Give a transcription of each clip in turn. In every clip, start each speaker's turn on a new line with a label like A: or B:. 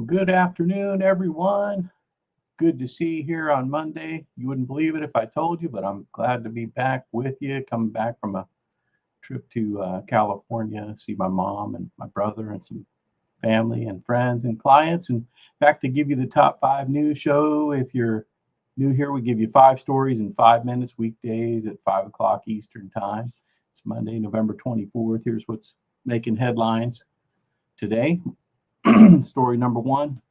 A: good afternoon, everyone. Good to see you here on Monday. You wouldn't believe it if I told you, but I'm glad to be back with you, coming back from a trip to California, see my mom and my brother and some family and friends and clients, and back to give you the top 5 news show. If you're new here, we give you 5 stories in 5 minutes, weekdays at 5 o'clock Eastern time. It's Monday, November 24th. Here's what's making headlines today. Story number 1,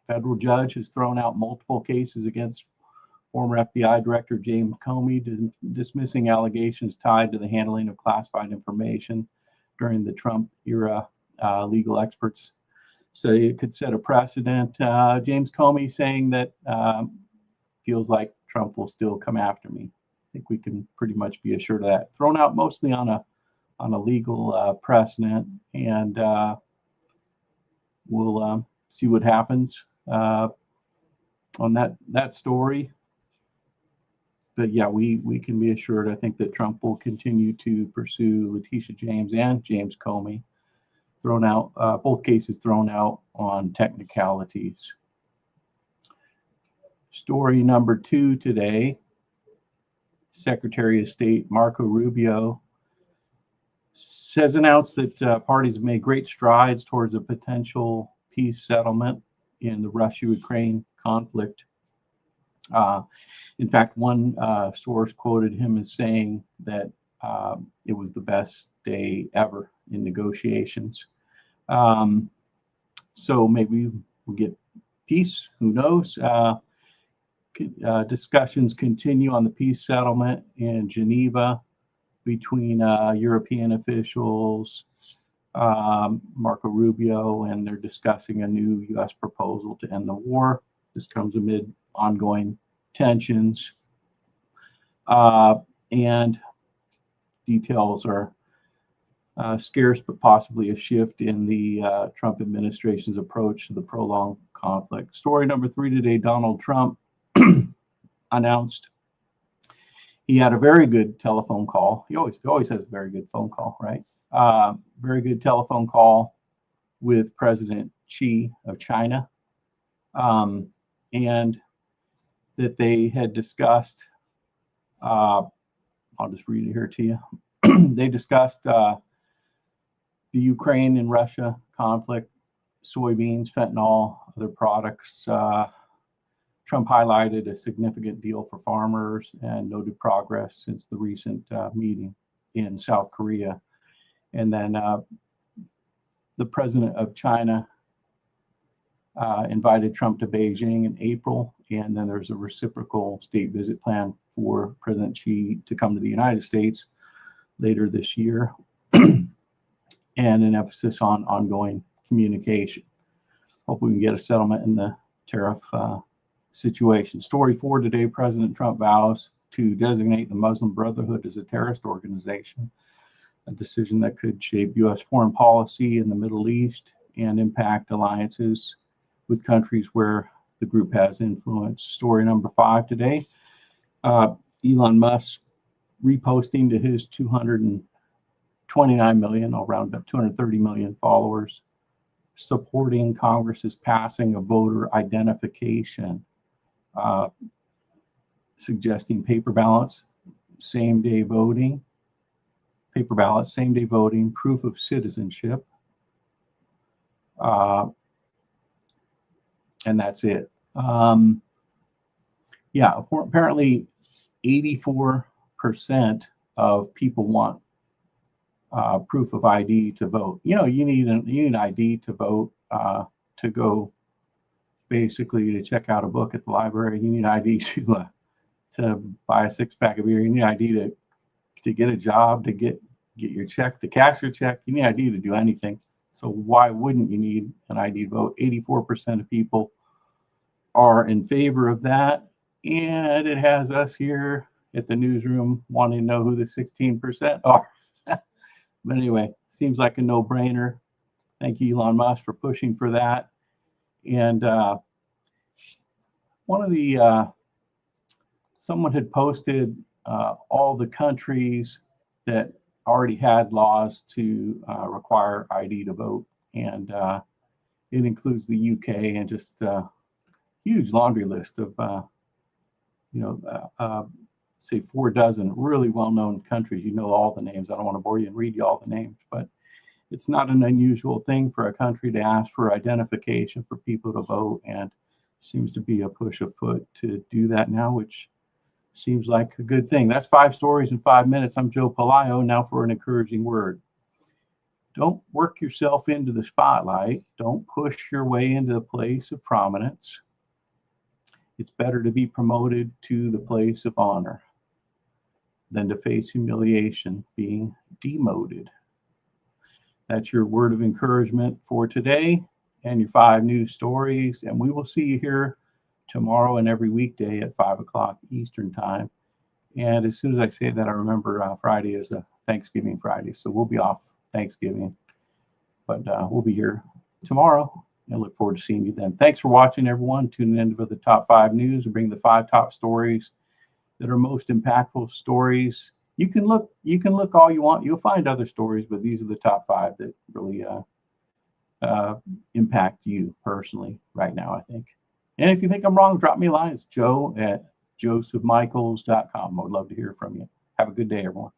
A: federal judge has thrown out multiple cases against former FBI Director James Comey, dismissing allegations tied to the handling of classified information during the Trump era. Legal experts say it could set a precedent. James Comey saying that feels like Trump will still come after me. I think we can pretty much be assured of that. Thrown out mostly on a legal precedent, and we'll see what happens on that story. But yeah, we can be assured, I think, that Trump will continue to pursue Letitia James and James Comey. Thrown out, both cases thrown out on technicalities. Story number 2 today, Secretary of State Marco Rubio has announced that parties have made great strides towards a potential peace settlement in the Russia-Ukraine conflict. In fact, one source quoted him as saying that it was the best day ever in negotiations. So maybe we'll get peace, who knows? Discussions continue on the peace settlement in Geneva between European officials, Marco Rubio, and they're discussing a new U.S. proposal to end the war. This comes amid ongoing tensions, and details are scarce, but possibly a shift in the Trump administration's approach to the prolonged conflict. Story number 3 today, Donald Trump announced he had a very good telephone call. He always has a very good phone call, right? Very good telephone call with President Xi of China, and that they had discussed, I'll just read it here to you. They discussed the Ukraine and Russia conflict, soybeans, fentanyl, other products. Trump highlighted a significant deal for farmers and noted progress since the recent meeting in South Korea. And then the president of China invited Trump to Beijing in April, and then there's a reciprocal state visit plan for President Xi to come to the United States later this year, and an emphasis on ongoing communication. Hopefully we can get a settlement in the tariff situation. Story 4 today, President Trump vows to designate the Muslim Brotherhood as a terrorist organization, a decision that could shape U.S. foreign policy in the Middle East and impact alliances with countries where the group has influence. Story number 5 today, Elon Musk reposting to his 229 million, I'll round up 230 million followers, supporting Congress's passing of voter identification, suggesting paper ballots, same-day voting, proof of citizenship, and that's it. Yeah, apparently 84% of people want proof of ID to vote. You know, you need an ID to vote, to go basically to check out a book at the library. You need ID to buy a 6-pack of beer. You need ID to get a job, to get your check, to cash your check. You need ID to do anything. So why wouldn't you need an ID to vote? 84% of people are in favor of that, and it has us here at the newsroom wanting to know who the 16% are. But anyway, seems like a no-brainer. Thank you, Elon Musk, for pushing for that. And one of the someone had posted all the countries that already had laws to require ID to vote, and it includes the UK and just a huge laundry list of, say 4 dozen really well-known countries. You know all the names. I don't want to bore you and read you all the names, but it's not an unusual thing for a country to ask for identification for people to vote, and seems to be a push afoot to do that now, which seems like a good thing. That's 5 stories in 5 minutes. I'm Joe Palaio. Now for an encouraging word. Don't work yourself into the spotlight. Don't push your way into the place of prominence. It's better to be promoted to the place of honor than to face humiliation, being demoted. That's your word of encouragement for today and your 5 news stories. And we will see you here tomorrow and every weekday at 5 o'clock Eastern time. And as soon as I say that, I remember Friday is a Thanksgiving Friday. So we'll be off Thanksgiving. But we'll be here tomorrow and look forward to seeing you then. Thanks for watching, everyone. Tune in for the top 5 news and bring the 5 top stories that are most impactful stories. You can look all you want. You'll find other stories, but these are the top 5 that really impact you personally right now, I think. And if you think I'm wrong, drop me a line. It's joe@josephmichaels.com. I would love to hear from you. Have a good day, everyone.